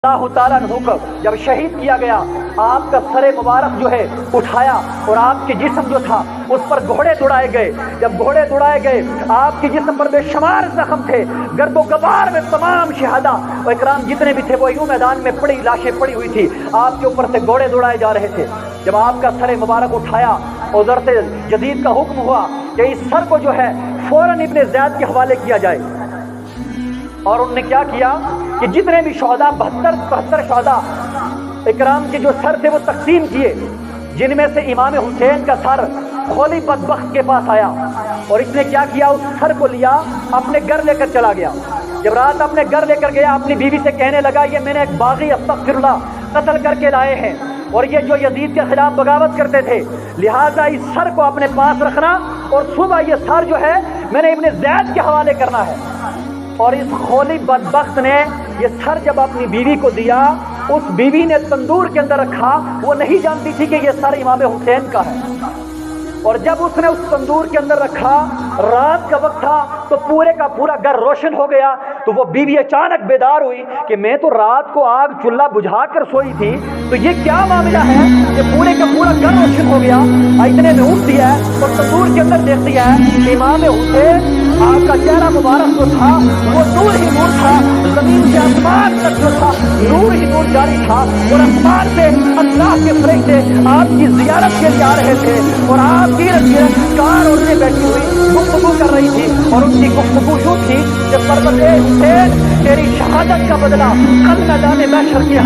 اللہ تعالیٰ عنہ کو جب شہید کیا گیا، آپ کا سر مبارک جو ہے اٹھایا اور آپ کے جسم جو تھا اس پر گھوڑے دوڑائے گئے۔ جب گھوڑے دوڑائے گئے آپ کے جسم پر بے شمار زخم تھے، گرد و غبار میں تمام شہداء و اکرام جتنے بھی تھے وہ یوں میدان میں پڑی لاشیں پڑی ہوئی تھی، آپ کے اوپر سے گھوڑے دوڑائے جا رہے تھے۔ جب آپ کا سر مبارک اٹھایا، حضرت جدید کا حکم ہوا کہ اس سر کو جو ہے فوراً ابن زید کے حوالے کیا جائے، اور انہوں نے کیا کیا کہ جتنے بھی شہداء 72 شہداء اکرام کے جو سر تھے وہ تقسیم کیے، جن میں سے امام حسین کا سر خولی بدبخت کے پاس آیا، اور اس نے کیا کیا، اس سر کو لیا اپنے گھر لے کر چلا گیا۔ جب رات اپنے گھر لے کر گیا، اپنی بیوی سے کہنے لگا یہ میں نے ایک باغی استغفر اللہ قتل کر کے لائے ہیں، اور یہ جو یزید کے خلاف بغاوت کرتے تھے، لہٰذا اس سر کو اپنے پاس رکھنا اور صبح یہ سر جو ہے میں نے ابن زید کے حوالے کرنا ہے۔ اور اس خولی بدبخت نے یہ سر جب اپنی بیوی کو دیا، اس بیوی نے تندور کے اندر رکھا، وہ نہیں جانتی تھی کہ یہ سر امام حسین کا ہے، اور جب اس نے اس تندور کے اندر رکھا، رات کا وقت تھا تو پورے کا پورا گھر روشن ہو گیا، تو وہ بیوی اچانک بیدار ہوئی کہ میں تو رات کو آگ چولہا بجھا کر سوئی تھی، تو یہ کیا معاملہ ہے کہ پورے کا پورا گھر روشن ہو گیا۔ اتنے میں اٹھتی ہے اور تندور کے اندر دیکھتی ہے کہ امام حسین آپ کا چہرہ مبارک جو تھا وہ نور ہی نور تھا، زمین سے آسمان تک جو تھا نور ہی نور جاری تھا، اور آسمان سے اللہ کے فرشتے آپ کی زیارت کے لیے آ رہے تھے، اور آپ کی کار عورتیں بیٹھی ہوئی گفتگو کر رہی تھی، اور ان کی گفتگو یوں تھی کہ فرزند حسین تیری شہادت کا بدلہ کل میدان محشر کے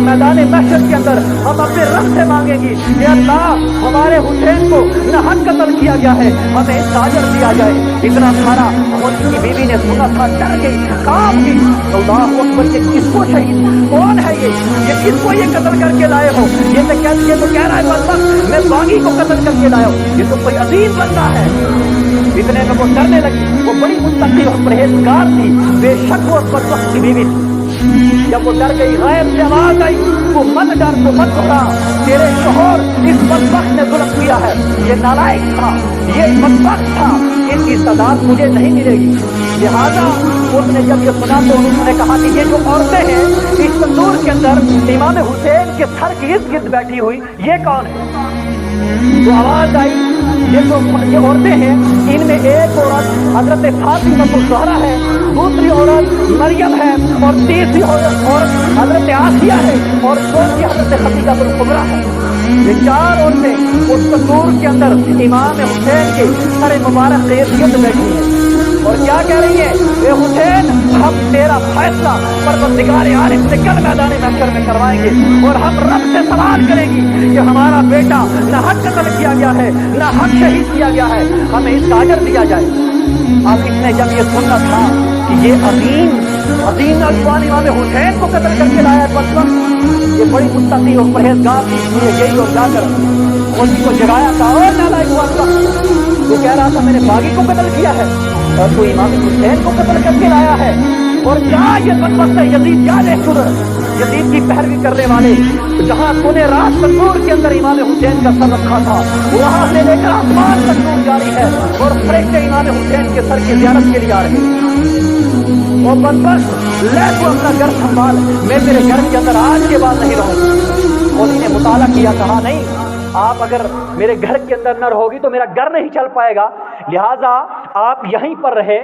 میدان محشر کے اندر ہم اپنے رب سے مانگیں گی کہ اللہ ہمارے حسین کو ناحق قتل کیا گیا ہے، ہمیں تاجر دیا جائے۔ اتنا سارا ان کی بیوی نے سنا تھا، ڈر گئی، کام کی، اللہ اکبر، یہ کس کو شہید کون ہے، یہ کس کو یہ قتل کر کے لائے ہو، یہ تو کہہ رہا ہے بس میں باغی کو قتل کر کے لایا ہوں، یہ تو کوئی عظیم بندہ ہے۔ اتنے میں وہ ڈرنے لگی، وہ بڑی متقی اور پرہیزگار تھی، بے شک وہ بدبخت کی بیوی تھی۔ جب وہ ڈر گئی، غیب سے آواز آئی، تو مت ڈر، تو مت گھبرا، تیرے شوہر اس بدبخت نے ظلم کیا ہے، یہ نالائق تھا، یہ بدبخت تھا، اس کی سزا مجھے نہیں ملے گی۔ لہٰذا اس نے جب یہ سنا تو انہوں نے کہا کہ یہ جو عورتیں ہیں اس تندور کے اندر امام حسین کے سر کے ارد گرد بیٹھی ہوئی، یہ کون ہے؟ تو آواز آئی، یہ عورتیں ہیں، ان میں ایک عورت حضرت فاطمہ الزہرا ہے، دوسری عورت مریم ہے، اور تیسری عورت حضرت آسیہ ہے، اور چوتھی حضرت خدیجہ الکبریٰ ہے۔ یہ چار عورتیں اس تندور کے اندر امام حسین کے سر مبارک کے ارد گرد بیٹھی ہیں، اور کیا کہہ رہی ہے، اے حسین ہم تیرا فیصلہ پروردگار عالم سے کل میدان محشر میں کروائیں گے، اور ہم رب سے سوال کریں گے کہ ہمارا بیٹا نہ حق قتل کیا گیا ہے، نہ حق شہید کیا گیا ہے، ہمیں اس کا اجر دیا جائے۔ اب اس نے جب یہ سننا تھا کہ یہ عظیم نوجوان امام حسین کو قتل کر کے لایا ہے، بدبخت، یہ بڑی متقی اور پرہیزگار تھی، اس لیے گئی اور جا کر خود کو جگایا تھا، اور نالائق ہوا تھا، تو کہہ رہا تھا میں نے باغی کو قتل کیا ہے اور تو امام حسین کو قتل کر کے لایا ہے، اور کیا یہ بدبخت ہے یزید، کیا لے سر یزید کی پیروی کرنے والے، جہاں تو نے رات تندور کے اندر امام حسین کا سر رکھا تھا، وہاں سے لے کر آسمان تک نور جاری ہے، اور فرشتے امام حسین کے سر کی زیارت کے لیے آ رہے ہیں۔ وہ بدبخت لے تو اپنا گھر سنبھال، میں تیرے گھر کے اندر آج کے بعد نہیں رہوں۔ خودی نے مطالعہ کیا، کہا نہیں، آپ اگر میرے گھر کے اندر نہ رہوگی تو میرا گھر نہیں چل پائے گا، لہٰذا آپ یہیں پر رہے۔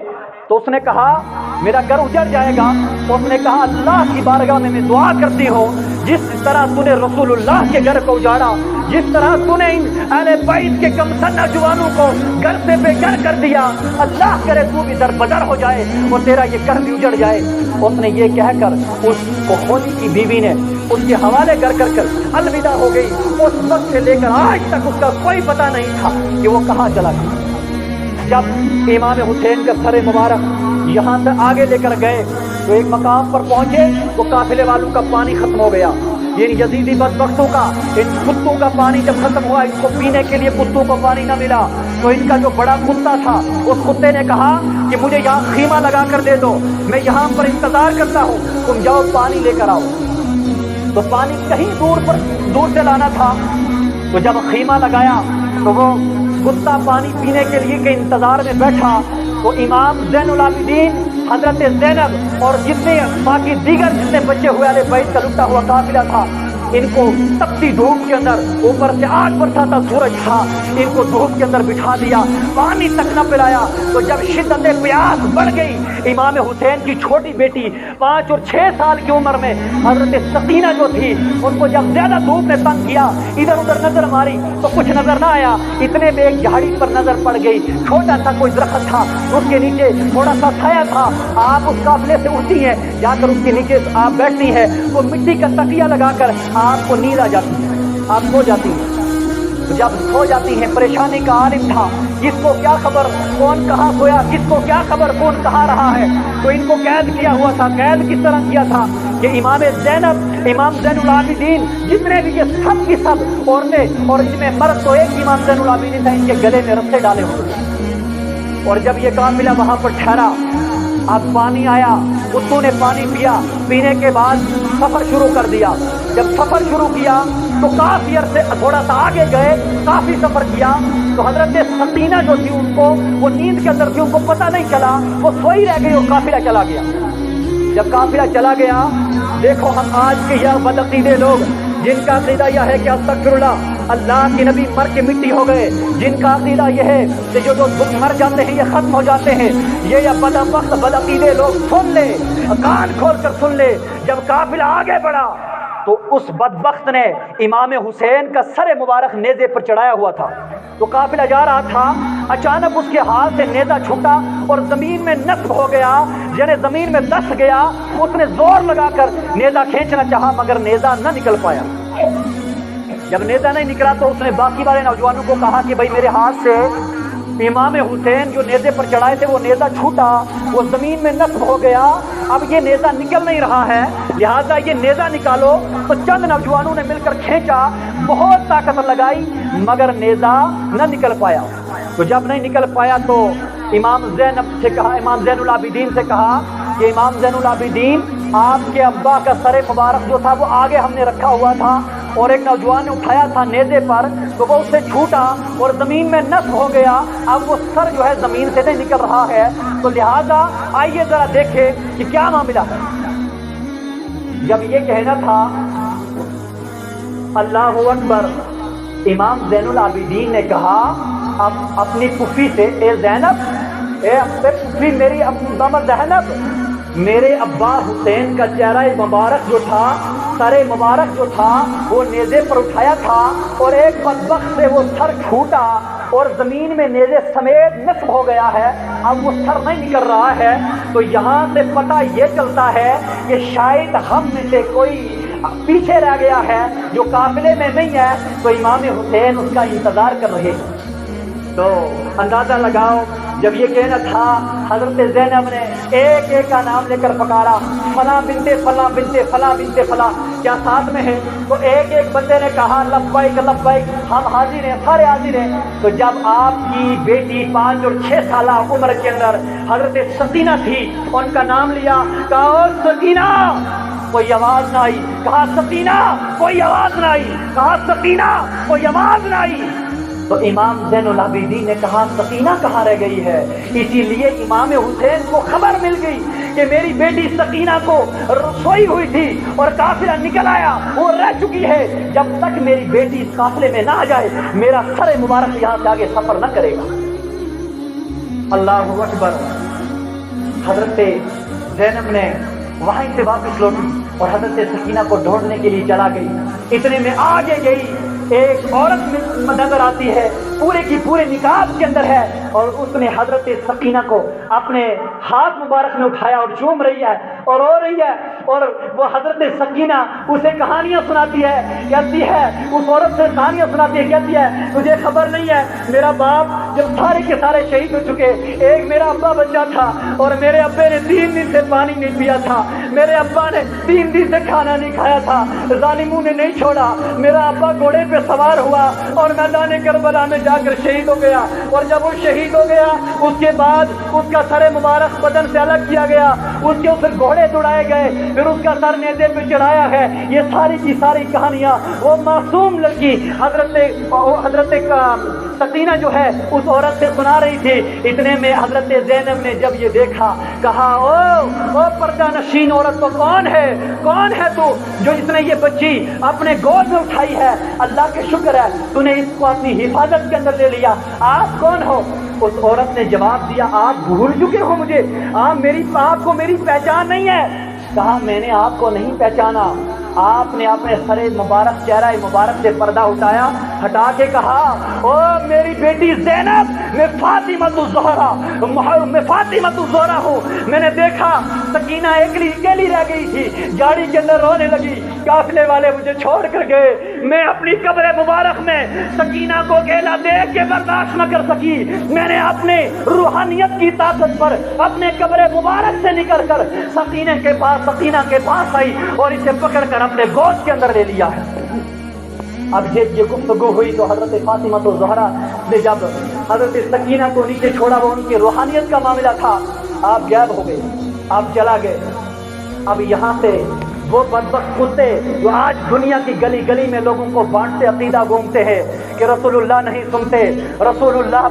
تو اس نے کہا میرا گھر اجڑ جائے گا، تو اس نے کہا اللہ کی بارگاہ میں دعا کرتی ہوں، جس طرح تو نے رسول اللہ کے گھر کو اجاڑا، جس طرح تو نے ان اہل بیت کے کم سن نوجوانوں کو گھر سے بے گھر کر دیا، اللہ کرے تو بھی در بدر ہو جائے اور تیرا یہ گھر بھی اجڑ جائے۔ اس نے یہ کہہ کر اس کو خولی کی بیوی نے اس کے حوالے کر الوداع ہو گئی۔ اس وقت سے لے کر آج تک اس کا کوئی پتہ نہیں تھا کہ وہ کہاں چلا گیا۔ جب امام حسین کا سر مبارک یہاں سے آگے لے کر گئے تو ایک مقام پر پہنچے، وہ قافلے والوں کا پانی ختم ہو گیا، ان یزیدی بدبختوں کا، ان کتوں کا پانی جب ختم ہوا، ان کو پینے کے لیے کتوں کو پانی نہ ملا، تو ان کا جو بڑا کتا تھا اس کتے نے کہا کہ مجھے یہاں خیمہ لگا کر دے دو، میں یہاں پر انتظار کرتا ہوں، تم جاؤ پانی لے کر آؤ۔ تو پانی کہیں دور سے لانا تھا، تو جب خیمہ لگایا تو وہ کتا پانی پینے کے لیے کے انتظار میں بیٹھا، تو امام زین العابدین حضرت زینب اور جتنے باقی دیگر جتنے بچے ہوئے والے بیت کا لٹا ہوا قافلہ تھا، ان کو تپتی دھوپ کے اندر، اوپر سے آگ برسا تھا، سورج تھا، ان کو دھوپ کے اندر بٹھا دیا، پانی تک نہ پلایا۔ تو جب شدت پیاس بڑھ گئی، امام حسین کی چھوٹی بیٹی 5 اور 6 سال کی عمر میں حضرت سکینہ جو تھی، ان کو جب زیادہ دھوپ نے تنگ کیا، ادھر ادھر نظر ماری تو کچھ نظر نہ آیا، اتنے میں ایک جھاڑی پر نظر پڑ گئی، چھوٹا سا کوئی درخت تھا، اس کے نیچے تھوڑا سا سایہ تھا۔ آپ اس قافلے سے اٹھتی ہیں، جا کر اس کے نیچے آپ بیٹھتی ہیں، وہ مٹی کا تکیہ لگا کر آپ کو نیند آ جاتی ہے، آپ سو جاتی ہیں۔ جب سو جاتی ہیں، پریشانی کا عالم تھا، کس کو کیا خبر کون کہاں سویا، کس کو کیا خبر کون کہاں رہا ہے، تو ان کو قید کیا ہوا تھا۔ قید کس طرح کیا تھا کہ امام زینب، امام زین العابدین، جتنے بھی یہ سب کی سب عورتیں، اور ان میں مرد تو ایک امام زین العابدین تھا، ان کے گلے میں رسے ڈالے ہوئے۔ اور جب یہ قافلہ وہاں پر ٹھہرا، اب پانی آیا، کتوں نے پانی پیا، پینے کے بعد سفر شروع کر دیا۔ جب سفر شروع کیا تو کافی عرصے تھوڑا سا آگے گئے، کافی سفر کیا، تو حضرت سکینہ جو تھی، ان کو وہ نیند کے اندر تھی، ان کو پتہ نہیں چلا، وہ سوئی رہ گئی اور قافلہ چلا گیا۔ جب قافلہ چلا گیا، دیکھو ہم آج کے یہ بدعقیدے لوگ جن کا عقیدہ یہ ہے کہ استغفر اللہ، اللہ کے نبی مر کے مٹی ہو گئے، جن کا عقیدہ یہ ہے کہ جو مر جاتے ہیں یہ ختم ہو جاتے ہیں، یہ بدبخت بدعقیدے لوگ سن لے، کان کھول کر سن لے۔ جب قافلہ آگے بڑھا تو اس بدبخت نے امام حسین کا سر مبارک نیزے پر چڑھایا ہوا تھا، تو قافلہ جا رہا تھا، اچانک اس کے ہاتھ سے نیزہ چھوٹا اور زمین میں نصب ہو گیا، یعنی زمین میں دس گیا۔ اس نے زور لگا کر نیزہ کھینچنا چاہا مگر نیزہ نہ نکل پایا۔ جب نیزہ نہیں نکلا تو اس نے باقی والے نوجوانوں کو کہا کہ بھائی میرے ہاتھ سے امام حسین جو نیزے پر چڑھائے تھے وہ نیزہ چھوٹا، وہ زمین میں نصب ہو گیا، اب یہ نیزہ نکل نہیں رہا ہے، لہٰذا یہ نیزہ نکالو۔ تو چند نوجوانوں نے مل کر کھینچا، بہت طاقت لگائی مگر نیزہ نہ نکل پایا۔ تو جب نہیں نکل پایا تو امام زینب سے کہا، امام زین العابدین سے کہا کہ امام زین العابدین، آپ کے ابا کا سر مبارک جو تھا وہ آگے ہم نے رکھا ہوا تھا، اور ایک نوجوان نے اٹھایا تھا نیزے پر، تو وہ اس سے چھوٹا اور زمین میں نصب ہو گیا، اب وہ سر جو ہے زمین سے نہیں نکل رہا ہے، تو لہٰذا آئیے ذرا دیکھیں کہ کیا معاملہ ہے۔ جب یہ کہنا تھا، اللہ اکبر، امام زین العابدین نے کہا اب اپنی پھوپھی سے، اے زینب، اے پھوپھی میری ماما زینب، میرے ابا حسین کا چہرہ مبارک جو تھا، سر مبارک جو تھا، وہ نیزے پر اٹھایا تھا، اور ایک بدبخت سے وہ سر چھوٹا اور زمین میں نیزے سمیت نصب ہو گیا ہے، اب وہ سر نہیں نکل رہا ہے۔ تو یہاں سے پتہ یہ چلتا ہے کہ شاید ہم میں سے کوئی پیچھے رہ گیا ہے جو قافلے میں نہیں ہے، تو امام حسین اس کا انتظار کر رہے ہیں۔ تو اندازہ لگاؤ، جب یہ کہنا تھا، حضرت زینب نے ایک ایک کا نام لے کر پکارا، فلاں بنتے فلاں بنتے فلاں بنتے فلاں، کیا ساتھ میں ہے؟ تو ایک ایک بندے نے کہا لبیک لبیک، ہم حاضر ہیں، سارے حاضر ہیں۔ تو جب آپ کی بیٹی 5 اور 6 سالہ عمر کے اندر حضرت سکینہ تھی، ان کا نام لیا، کہا سکینہ، کوئی آواز نہ آئی، کہا سکینہ، کوئی آواز نہ آئی، کہا سکینہ، کوئی آواز نہ آئی۔ تو امام زین العابدین نے کہا سکینہ کہاں رہ گئی ہے؟ اسی لیے امام حسین کو خبر مل گئی کہ میری بیٹی سکینہ کو سوئی ہوئی تھی اور قافلہ نکل آیا، وہ رہ چکی ہے، جب تک میری بیٹی اس قافلے میں نہ آ جائے میرا سر مبارک یہاں سے آگے سفر نہ کرے گا۔ اللہ اکبر۔ حضرت زینب نے وہیں سے واپس لوٹی اور حضرت سکینہ کو ڈھونڈنے کے لیے چلا گئی۔ اتنے میں آگے گئی، ایک عورت نظر آتی ہے، پورے کی پورے نقاب کے اندر ہے، اور اس نے حضرت سکینہ کو اپنے ہاتھ مبارک میں اٹھایا اور چوم رہی ہے اور رو رہی ہے، اور وہ حضرت سکینہ اسے کہانیاں سناتی ہے، کہتی ہے، اس عورت سے کہانیاں سناتی ہے، کہتی ہے تجھے خبر نہیں ہے میرا باپ جب سارے کے سارے شہید ہو چکے، ایک میرا ابا بچہ تھا اور میرے ابے نے 3 دن سے پانی نہیں پیا تھا، میرے ابا نے 3 دن سے کھانا نہیں کھایا تھا، ظالموں نے نہیں چھوڑا، میرا ابا گھوڑے پہ سوار ہوا اور میدان کربلا میں جا کر شہید ہو گیا، اور جب وہ شہید ہو گیا اس کے بعد اس کا سر مبارک بدن سے الگ کیا گیا اس کے اوپر گھوڑے دوڑائے گئے، پھر اس کا سر نیزے پہ چڑھایا ہے۔ یہ ساری کی ساری کہانیاں وہ معصوم لڑکی حضرت سکینہ جو ہے اس عورت سے سنا رہی تھی۔ اتنے میں حضرت زینب نے جب یہ دیکھا، کہا او پردہ نشین عورت تو کون ہے تو جو اس نے یہ بچی اپنے گود میں اٹھائی ہے؟ اللہ کے شکر ہے تو نے اس کو اپنی حفاظت کے اندر لے لیا، آپ کون ہو؟ اس عورت نے جواب دیا، آپ بھول چکے ہو مجھے، آپ کو میری پہچان نہیں ہے۔ کہا میں نے آپ کو نہیں پہچانا۔ آپ نے اپنے سر مبارک، چہرہ مبارک سے پردہ ہٹا کے کہا، او میری بیٹی زینب، میں فاطمۃ الزہرا ہوں۔ میں نے دیکھا سکینہ اکیلی رہ گئی تھی، گاڑی کے اندر رونے لگی، قافلے والے مجھے چھوڑ کر گئے، میں اپنی قبر مبارک میں سکینہ کو اکیلا دیکھ کے برداشت نہ کر سکی، میں نے اپنے روحانیت کی طاقت پر اپنے قبر مبارک سے نکل کر سکینہ کے پاس آئی اور اسے پکڑ کر اپنے گود کے اندر لے لیا ہے۔ اب یہ گفتگو ہوئی تو حضرت فاطمہ الزہرا نے جب حضرت سکینہ کو نیچے چھوڑا، وہ ان کی روحانیت کا معاملہ تھا، آپ غائب ہو گئے، آپ چلا گئے۔ اب یہاں سے وہ بدبخت کتے جو آج دنیا کی گلی گلی میں لوگوں کو بانٹتے عقیدہ گھومتے ہیں کہ رسول اللہ نہیں سنتے، رسول اللہ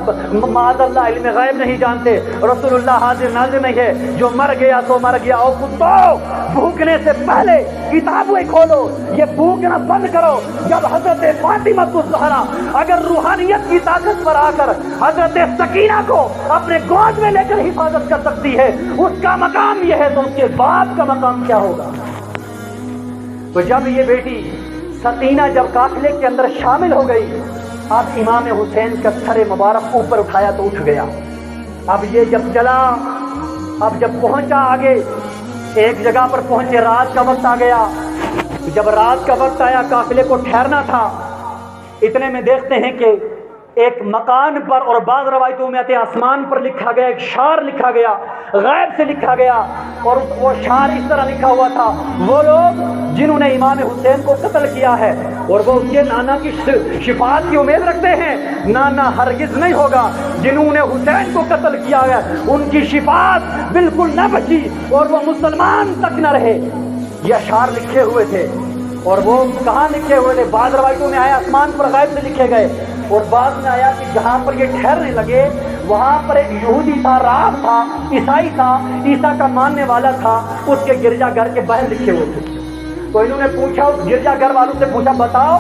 معاذ اللہ علم غیب نہیں جانتے، رسول اللہ حاضر ناظر نہیں ہے، جو مر گیا تو مر گیا۔ او کتو، بھوکنے سے پہلے کتابیں کھولو، یہ بھوکنا بند کرو۔ جب حضرت فاطمہ الزہرا اگر روحانیت کی طاقت پر آ کر حضرت سکینہ کو اپنے گود میں لے کر حفاظت کر سکتی ہے، اس کا مقام یہ ہے تو اس کے باپ کا مقام کیا ہوگا؟ تو جب یہ بیٹی سکینہ جب قافلے کے اندر شامل ہو گئی، اب امام حسین کا سر مبارک اوپر اٹھایا تو اٹھ گیا۔ اب یہ جب چلا، اب جب پہنچا آگے ایک جگہ پر پہنچے، رات کا وقت آ گیا۔ جب رات کا وقت آیا، قافلے کو ٹھہرنا تھا، اتنے میں دیکھتے ہیں کہ ایک مکان پر، اور بعض روایتوں میں آتے ہیں آسمان پر لکھا گیا، ایک شعر لکھا گیا، غیب سے لکھا گیا، اور وہ شعر اس طرح لکھا ہوا تھا، وہ لوگ جنہوں نے امام حسین کو قتل کیا ہے اور وہ اس کے نانا کی شفاعت کی امید رکھتے ہیں، نانا ہرگز نہیں ہوگا۔ جنہوں نے حسین کو قتل کیا ہے ان کی شفاعت بالکل نہ بچی اور وہ مسلمان تک نہ رہے۔ یہ اشعار لکھے ہوئے تھے، اور وہ کہاں لکھے ہوئے تھے؟ بعض روایتوں میں آیا آسمان پر غیب سے لکھے گئے، اور بعض میں آیا کہ جہاں پر یہ ٹھہرنے لگے وہاں پر ایک یہودی تھا، راہب تھا، عیسائی تھا، عیسیٰ کا ماننے والا تھا، اس کے گرجا گھر کے باہر لکھے ہوئے تھے۔ تو انہوں نے پوچھا، اس گرجا گھر والوں سے پوچھا، بتاؤ